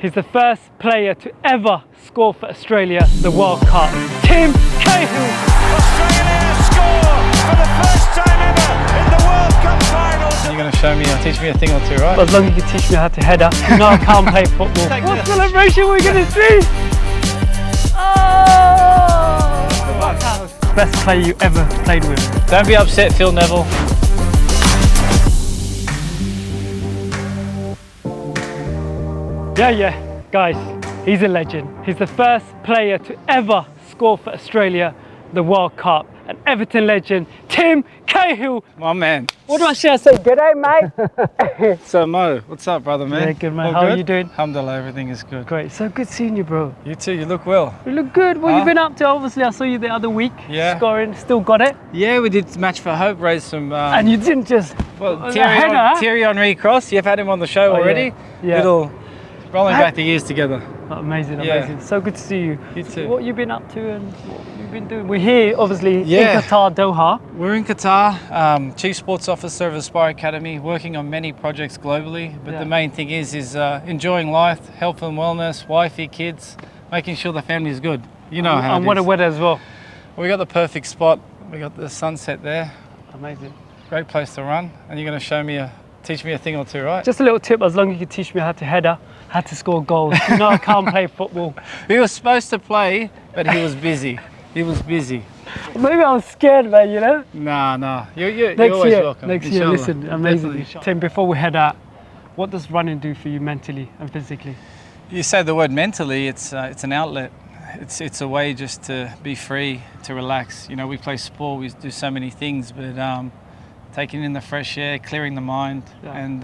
He's the first player to ever score for Australia the World Cup. Tim Cahill. Australia score for the first time ever in the World Cup finals. You're going to teach me a thing or two, right? As long as you can teach me how to header. You know I can't play football. What celebration we're going to see? Oh! Best player you ever played with. Don't be upset, Phil Neville. Yeah, guys, he's a legend. He's the first player to ever score for Australia the World Cup. An Everton legend, Tim Cahill. My man. What do I say? G'day, mate. So Mo, what's up, brother, man? Yeah, good, mate. All How good? are you doing? Alhamdulillah, everything is good. Great. So good seeing you, bro. You too, you look well. You look good. What you been up to? Obviously, I saw you the other week. Yeah. Scoring. Still got it. Yeah, we did Match for Hope, raised some... And you didn't just... Thierry Henry cross, you've had him on the show already. Yeah. Little rolling back the years together. Oh, amazing. Yeah. So good to see you. You too. What you been up to and what you've been doing? We're here, obviously, Yeah. in Qatar, Doha. We're in Qatar, Chief Sports Officer of Aspire Academy, working on many projects globally, but the main thing is enjoying life, health and wellness, wifey, kids, making sure the family is good. You know how And what a weather as well. We got the perfect spot. We got the sunset there. Amazing. Great place to run, and you're going to teach me a thing or two, right? Just a little tip, as long as you can teach me how to header, how to score goals. You know I can't play football. He was supposed to play, but he was busy. He was busy. Maybe I'm scared, man, you know? Nah. You're Next always year, welcome. Next year, Inshallah. listen, amazing. Definitely. Tim, before we head out, what does running do for you mentally and physically? You say the word mentally, it's an outlet. It's a way just to be free, to relax. You know, we play sport, we do so many things, but taking in the fresh air, clearing the mind, and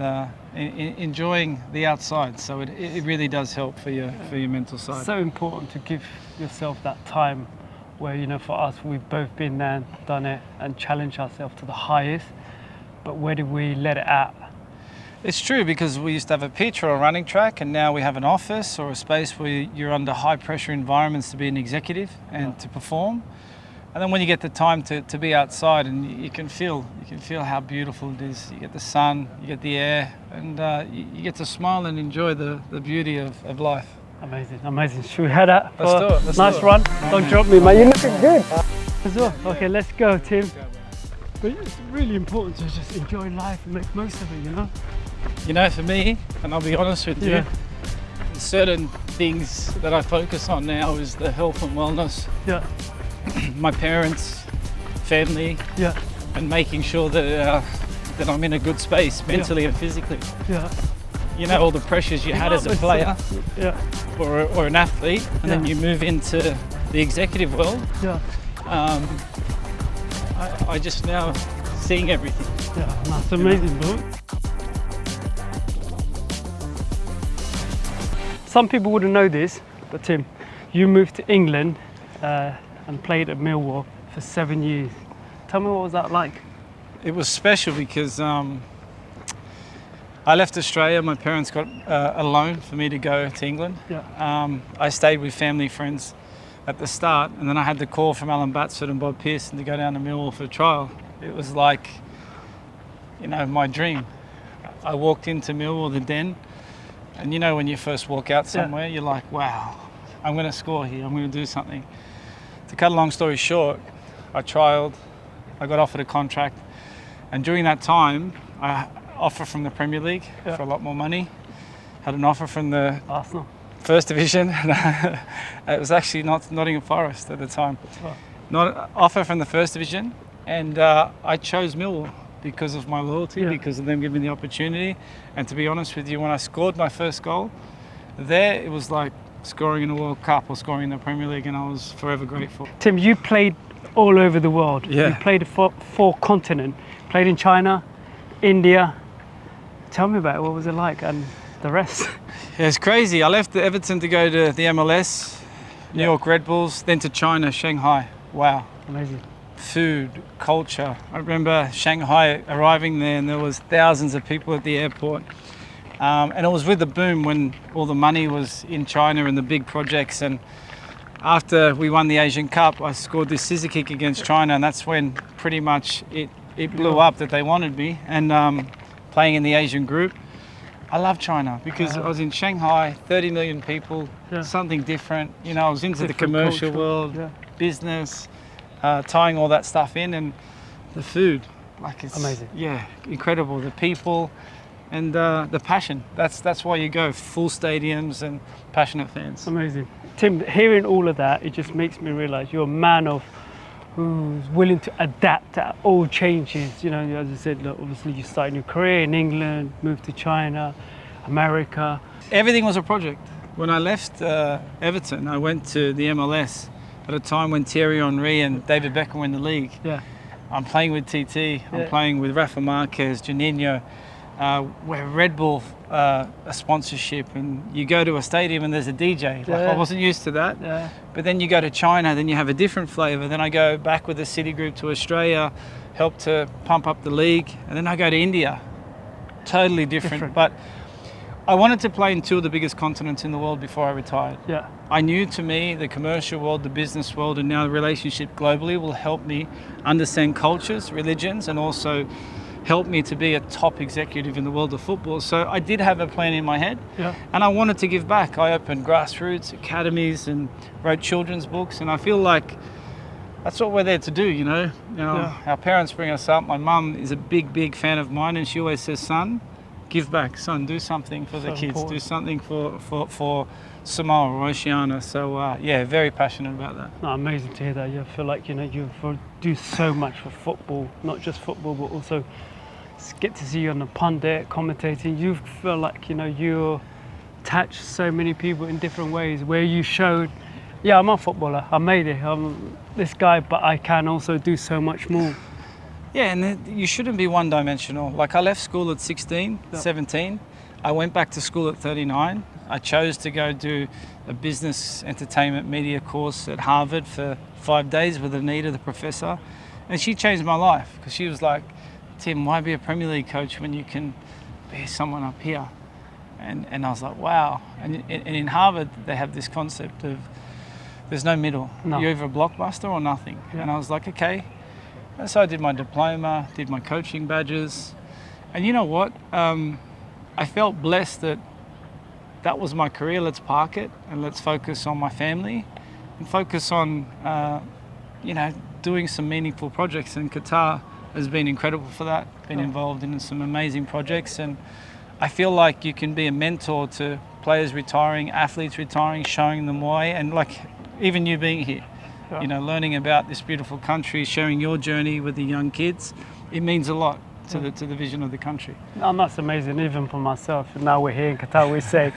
enjoying the outside. So it really does help for your mental side. So important to give yourself that time where, you know, for us, we've both been there and done it and challenged ourselves to the highest, but where do we let it out? It's true, because we used to have a pitch or a running track, and now we have an office or a space where you're under high pressure environments to be an executive and to perform. And then when you get the time to be outside, and you can feel how beautiful it is. You get the sun, you get the air, and you get to smile and enjoy the beauty of life. Amazing. Should we head out? Let's do it. Nice run. Don't drop me, man. You're looking good. As well. Okay, let's go, Tim. But it's really important to just enjoy life and make most of it, you know? You know, for me, and I'll be honest with you, certain things that I focus on now is the health and wellness. Yeah. My parents, family, and making sure that I'm in a good space mentally and physically. Yeah. You know, all the pressures you had as a player or an athlete, and then you move into the executive world. Yeah. I just now seeing everything. Yeah, that's amazing, bro. Some people wouldn't know this, but Tim, you moved to England and played at Milwall for 7 years. Tell me, what was that like? It was special because I left Australia. My parents got a loan for me to go to England. Yeah. I stayed with family, friends at the start, and then I had the call from Alan Batsford and Bob Pearson to go down to Milwall for a trial. It was like, you know, my dream. I walked into Milwall, the Den, and you know when you first walk out somewhere, you're like, wow, I'm going to score here, I'm going to do something. To cut a long story short, I trialled, I got offered a contract, and during that time, I offer from the Premier League for a lot more money. Had an offer from the Arsenal. First Division. It was actually Nottingham Forest at the time. Not offer from the First Division, and I chose Milwall because of my loyalty, because of them giving me the opportunity. And to be honest with you, when I scored my first goal there, it was like scoring in a World Cup or scoring in the Premier League, and I was forever grateful. Tim, you played all over the world. Yeah. You played for 4 continents. Played in China, India. Tell me about it. What was it like, and the rest? Yeah, it's crazy. I left Everton to go to the MLS, New York Red Bulls, then to China, Shanghai. Wow. Amazing. Food, culture. I remember Shanghai arriving there, and there was thousands of people at the airport. And it was with the boom when all the money was in China and the big projects. And after we won the Asian Cup, I scored this scissor kick against China, and that's when pretty much it blew up that they wanted me. And playing in the Asian group, I love China because I was in Shanghai, 30 million people, something different. You know, I was into the commercial world, business, tying all that stuff in, and the food, like it's amazing. Yeah, incredible. The people and the passion. That's why you go. Full stadiums and passionate fans. Amazing. Tim, hearing all of that, it just makes me realise you're a man of who's willing to adapt to all changes. You know, as I said, look, obviously you started your career in England, moved to China, America. Everything was a project. When I left Everton, I went to the MLS at a time when Thierry Henry and David Beckham were in the league. Yeah. I'm playing with TT, I'm playing with Rafa Marquez, Juninho. We're Red Bull a sponsorship, and you go to a stadium and there's a DJ. Like I wasn't used to that. Yeah. But then you go to China, then you have a different flavour. Then I go back with the City Group to Australia, help to pump up the league, and then I go to India. Totally different. But I wanted to play in two of the biggest continents in the world before I retired. Yeah. I knew, to me, the commercial world, the business world, and now the relationship globally will help me understand cultures, religions, and also help me to be a top executive in the world of football. So I did have a plan in my head, and I wanted to give back. I opened grassroots academies and wrote children's books, and I feel like that's what we're there to do, you know. Our parents bring us up. My mum is a big fan of mine, and she always says, son, give back. Son, do something for the kids. Important. Do something for Samoa or Oceania. So very passionate about that. No, amazing to hear that. I feel like, you know, you do so much for football, not just football, but also get to see you on the pundit, commentating. You feel like, you know, you touch so many people in different ways, where you showed, I'm a footballer, I made it, I'm this guy, but I can also do so much more. Yeah, and you shouldn't be one-dimensional. Like, I left school at 16, 17. I went back to school at 39. I chose to go do a business entertainment media course at Harvard for 5 days with Anita, the professor. And she changed my life, because she was like, Tim, why be a Premier League coach when you can be someone up here? And I was like, wow. And in Harvard, they have this concept of there's no middle. No. You're either a blockbuster or nothing. Yeah. And I was like, okay. And so I did my diploma, did my coaching badges. And you know what? I felt blessed that was my career. Let's park it and let's focus on my family and focus on, doing some meaningful projects. And Qatar has been incredible for that, been involved in some amazing projects. And I feel like you can be a mentor to players retiring, athletes retiring, showing them why. And like even you being here, you know, learning about this beautiful country, sharing your journey with the young kids, it means a lot to the vision of the country. And that's amazing, even for myself. Now we're here in Qatar, we say,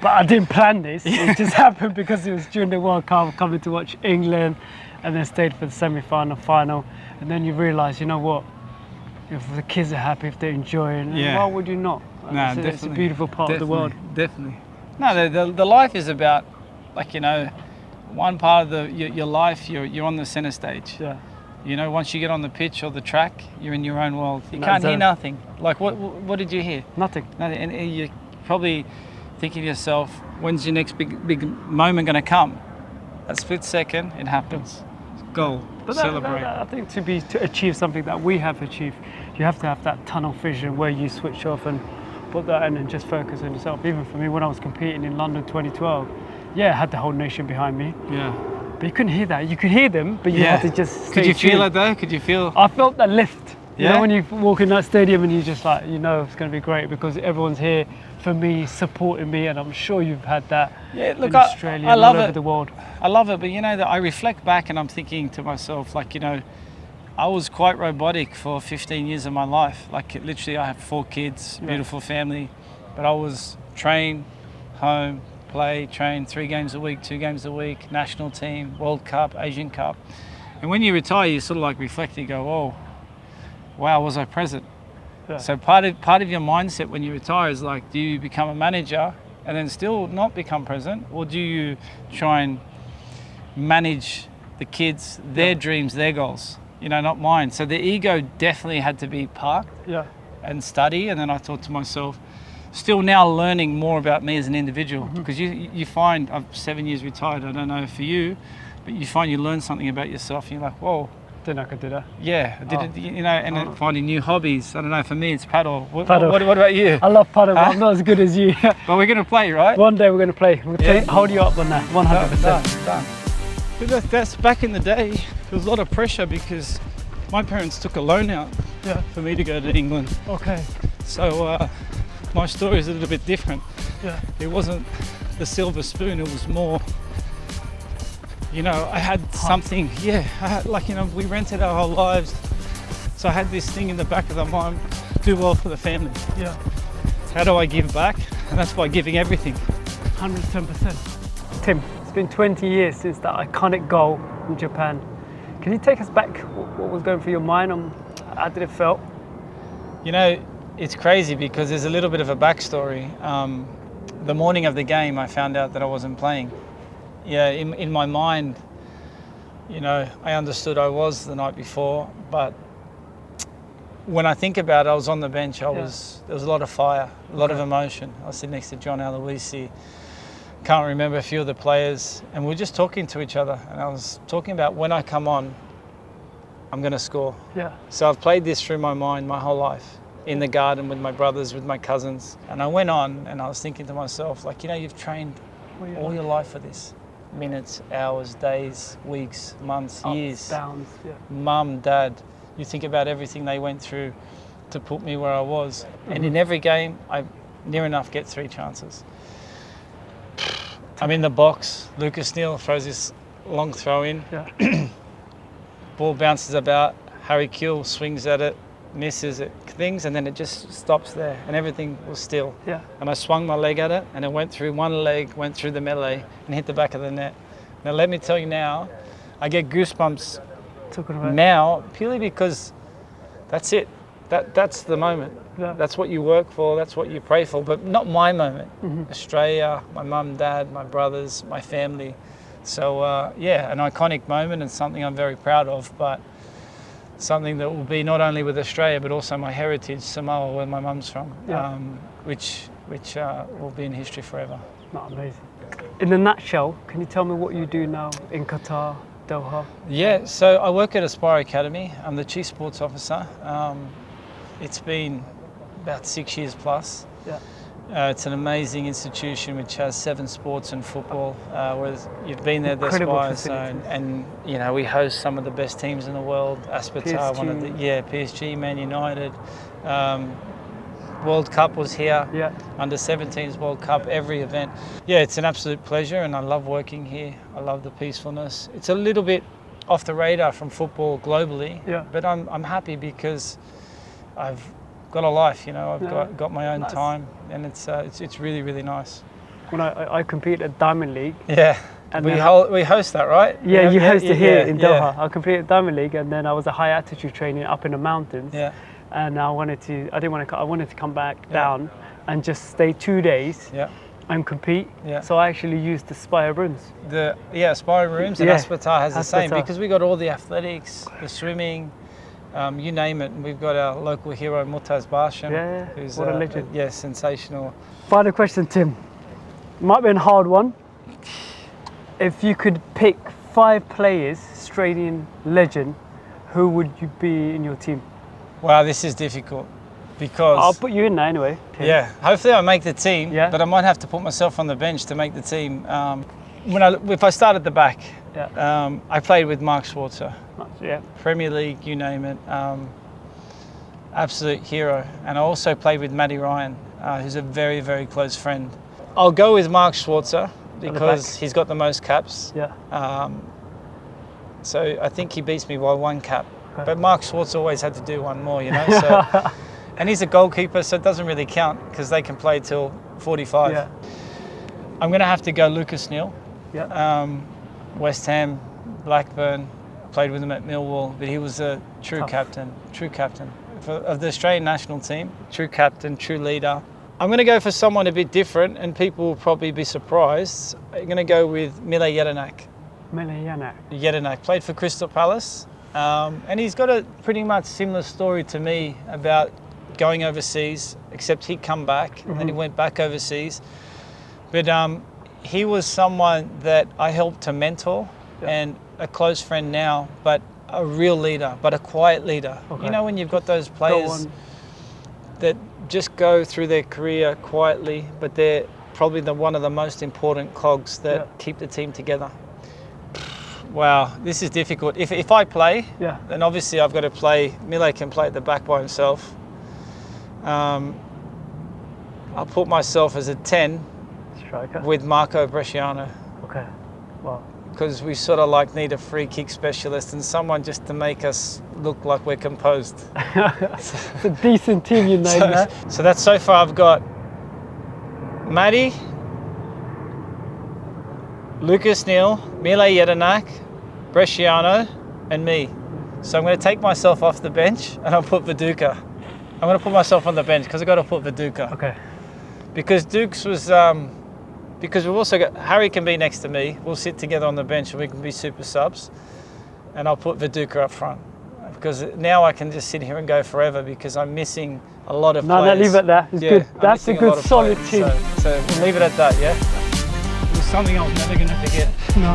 but I didn't plan this. It just happened because it was during the World Cup, coming to watch England, and then stayed for the semi-final, final. And then you realise, you know what, if the kids are happy, if they're enjoying, why would you not? No, it's a beautiful part of the world. Definitely. No, the life is about, like, you know, one part of your life, you're on the centre stage. Yeah. You know, once you get on the pitch or the track, you're in your own world. You can't hear nothing. Like, what did you hear? Nothing. And you're probably thinking to yourself, when's your next big moment going to come? A split second, it happens. Goal. But celebrate. I think to achieve something that we have achieved, you have to have that tunnel vision where you switch off and put that in and just focus on yourself. Even for me, when I was competing in London 2012, I had the whole nation behind me. Yeah. But you couldn't hear that. You could hear them, but you had to just Could you feel it though? Could you feel? I felt that lift. You know, when you walk in that stadium and you just like, you know, it's going to be great because everyone's here for me, supporting me, and I'm sure you've had that in Australia and all over the world. I love it, but you know, that I reflect back and I'm thinking to myself, like, you know, I was quite robotic for 15 years of my life. Like, literally, I have 4 kids, beautiful family, but I was train, home, play, train 3 games a week, 2 games a week, national team, World Cup, Asian Cup. And when you retire, you sort of like reflect, you go, oh, wow, was I present? Yeah. So part of your mindset when you retire is like, do you become a manager and then still not become present? Or do you try and manage the kids, their dreams, their goals? You know, not mine. So the ego definitely had to be parked and study. And then I thought to myself, still now learning more about me as an individual, because you find, I'm 7 years retired, I don't know for you, but you find you learn something about yourself and you're like, whoa, Didn't know I could do that. Yeah, I did Oh. it, you know, and then finding new hobbies. I don't know, for me it's paddle. Paddle. What about you? I love paddle, but I'm not as good as you. But we're going to play, right? One day we're going to play. We'll Yeah. hold you up on that, 100%. Done. But that's back in the day. There was a lot of pressure because my parents took a loan out Yeah. for me to go to England. Okay. So my story is a little bit different. Yeah. It wasn't the silver spoon, it was more, you know, I had something, I had, like, you know, we rented our whole lives. So I had this thing in the back of the mind, do well for the family. Yeah. How do I give back? And that's by giving everything. 110%. Tim, it's been 20 years since that iconic goal in Japan. Can you take us back? What was going through your mind and how did it feel? You know, it's crazy because there's a little bit of a backstory. The morning of the game, I found out that I wasn't playing. Yeah, in my mind, you know, I understood I was the night before, but when I think about it, I was on the bench. There was a lot of fire, a lot of emotion. I was sitting next to John Aloisi. Can't remember a few of the players, and we were just talking to each other. And I was talking about when I come on, I'm going to score. Yeah. So I've played this through my mind my whole life, in the garden with my brothers, with my cousins. And I went on, and I was thinking to myself, like, you know, you've trained all your life for this. Minutes, hours, days, weeks, months, years. Downs, yeah. Mum, dad, you think about everything they went through to put me where I was. And in every game, I near enough get 3 chances. I'm in the box. Lucas Neal throws this long throw in. Yeah. Ball bounces about. Harry Kill swings at it, misses it, things, and then it just stops there. And everything was still. Yeah. And I swung my leg at it, and it went through one leg, went through the melee, and hit the back of the net. Now, let me tell you now, I get goosebumps Talking about now purely because that's it. That's the moment. Yeah. That's what you work for, that's what you pray for, but not my moment. Australia, my mum, dad, my brothers, my family. So, an iconic moment and something I'm very proud of, but something that will be not only with Australia, but also my heritage, Samoa, where my mum's from, which will be in history forever. Not amazing. In a nutshell, can you tell me what you do now in Qatar, Doha? Yeah, so I work at Aspire Academy. I'm the Chief Sports Officer. It's been about 6 years plus. Yeah. It's an amazing institution which has 7 sports and football. Whereas you've been there, Incredible Aspire, so, facilities. and you know we host some of the best teams in the world. Aspetar, one of the PSG, Man United. World Cup was here. Yeah. Under 17s World Cup, every event. Yeah, it's an absolute pleasure, and I love working here. I love the peacefulness. It's a little bit off the radar from football globally. Yeah. But I'm happy because I've got a life, you know. I've got my own Nice. time, and it's really, really nice. When I compete at Diamond League. Yeah. And We then we host that, right? Yeah, you host it here in Doha. Yeah. I competed at Diamond League, and then I was a high altitude training up in the mountains. Yeah. And I wanted to come back down and just stay 2 days Yeah. and compete. Yeah. So I actually used the Spire rooms. Aspire Rooms, and Yeah, Aspetar has the same Aspetar. because we got all the athletics, the swimming, you name it. And we've got our local hero Mutaz Barsham, Yeah, who's what a legend. sensational. Final question, Tim. Might be a hard one. If you could pick 5 players, Australian legend, who would you be in your team? Wow, this is difficult because I'll put you in there anyway. Tim. yeah, hopefully I make the team. Yeah. But I might have to put myself on the bench to make the team. If I start at the back, Yeah. I played with Mark Schwarzer, Yeah. Premier League, you name it. Absolute hero. And I also played with Matty Ryan, who's a very, very close friend. I'll go with Mark Schwarzer because back. he's got the most caps. Yeah. So I think he beats me by 1 cap. Okay. But Mark Schwartz always had to do one more, you know. So, and he's a goalkeeper, so it doesn't really count because they can play till 45. Yeah. I'm going to have to go Lucas Neal. Yeah. West Ham, Blackburn, played with him at Milwall, but he was a true Tough. captain of the Australian national team. True captain, true leader. I'm going to go for someone a bit different, and people will probably be surprised. I'm going to go with Mile Jedinak. Jedinak played for Crystal Palace. And he's got a pretty much similar story to me about going overseas, except he'd come back and then he went back overseas. But he was someone that I helped to mentor and a close friend now. But a real leader, but a quiet leader. Okay. You know, when you've got those Go players on. that just go through their career quietly, but they're probably one of the most important cogs that keep the team together. Wow, this is difficult. If I play, Yeah. then obviously I've got to play. Mile can play at the back by himself. I'll put myself as a 10 Striker. with Marco Bresciano, Okay. Well, because we sort of like need a free kick specialist and someone just to make us look like we're composed. it's a decent team you named there. So that's so far. I've got Matty, Lucas Neal, Mile Jedinak, Bresciano, and me. So I'm going to take myself off the bench and I'll put Viduka. I'm going to put myself on the bench because I've got to put Viduka. Okay. Because Dukes was, because we've also got, Harry can be next to me. We'll sit together on the bench and we can be super subs. And I'll put Viduka up front. Because now I can just sit here and go forever because I'm missing a lot of players. No, leave it there. It's good. I'm That's a missing good lot of solid players. team. So we'll leave it at that, yeah? It was something I was never going to forget. No.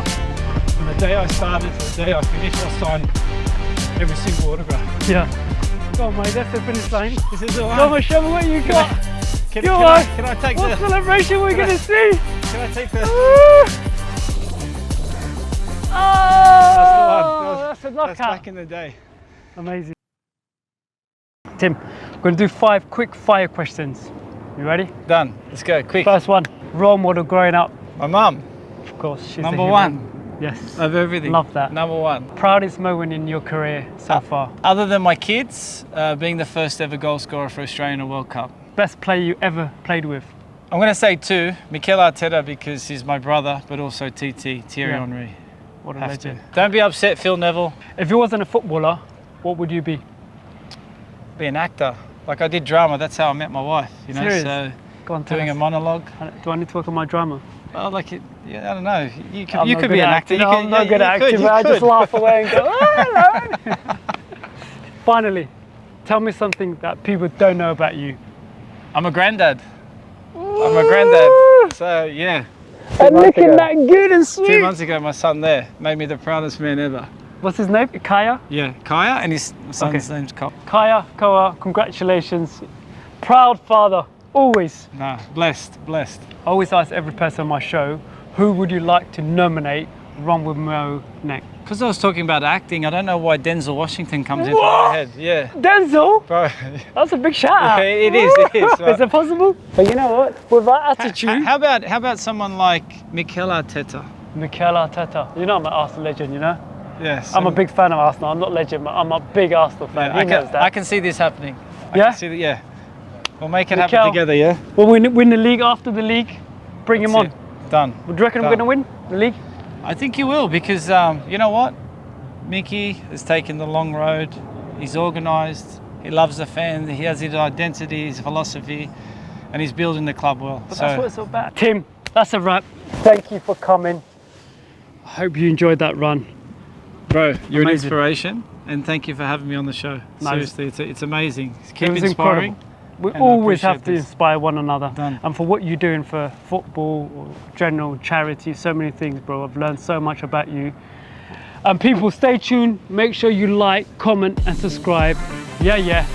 From the day I started to the day I finished, I signed every single autograph. Yeah. Go on, mate. That's the finish line. This is the one. Come on, show me what you got. Can Go I on. take What the... celebration we're going to see? Can I take the... Oh, That's that's a That's knockout. back in the day. Amazing. Tim, we're going to do 5 quick fire questions. You ready? Done. Let's go, quick. First one, role model growing up. My mum, Of course, she's number a hero. one Yes. of everything. Love that. Number one. Proudest moment in your career so far? Other than my kids, being the first ever goal scorer for Australia in a World Cup. Best player you ever played with? I'm going to say 2. Mikel Arteta because he's my brother, but also Thierry Yeah. Henry. What a Have legend. to. Don't be upset, Phil Neville. If you wasn't a footballer, what would you be? Be an actor. Like I did drama, that's how I met my wife. You know, Serious? so Go on, tell doing a us. monologue. Do I need to work on my drama? Well, like it, yeah, I don't know. You I'm could not be good an at actor. acting. You No, could, I'm not good at you acting, could, but I you just could. laugh away and go, oh, hello. Finally, tell me something that people don't know about you. I'm a granddad. I'm a granddad. So yeah. And looking that good and 2 sweet. months ago, my son there made me the proudest man ever. What's his name? Kaya? Yeah, Kaya, and his son's name's Kyle. Kaya, Koa, congratulations. Proud father, always. Nah, blessed. I always ask every person on my show, who would you like to nominate Run With Mo next? Because I was talking about acting, I don't know why Denzel Washington comes into my head. Yeah. Denzel? Bro. That's a big shout out. Yeah, it is. Is it possible? But you know what? With that attitude. How about someone like Mikel Arteta? Mikel Arteta. You know I'm an Arsenal legend, you know? Yes. I'm a big fan of Arsenal. I'm not legend, but I'm a big Arsenal fan. He knows that. I can see this happening. I Yeah? can see that, yeah. We'll make it Mikel. happen together, yeah? We'll win the league after the league. Bring him on. That's it. Done. Do you reckon we're going to win the league? I think you will because you know what? Mickey has taken the long road. He's organised. He loves the fans. He has his identity, his philosophy, and he's building the club well. But that's what it's all about. Tim, that's a wrap. Thank you for coming. I hope you enjoyed that run. Bro, you're an Amazing. inspiration, and thank you for having me on the show. Nice. Seriously, it's amazing. Keep It was inspiring. incredible. We and I always have to appreciate this. inspire one another. Done. And for what you're doing for football, or general charity, so many things, bro. I've learned so much about you. And people, stay tuned. Make sure you like, comment, and subscribe. Yeah.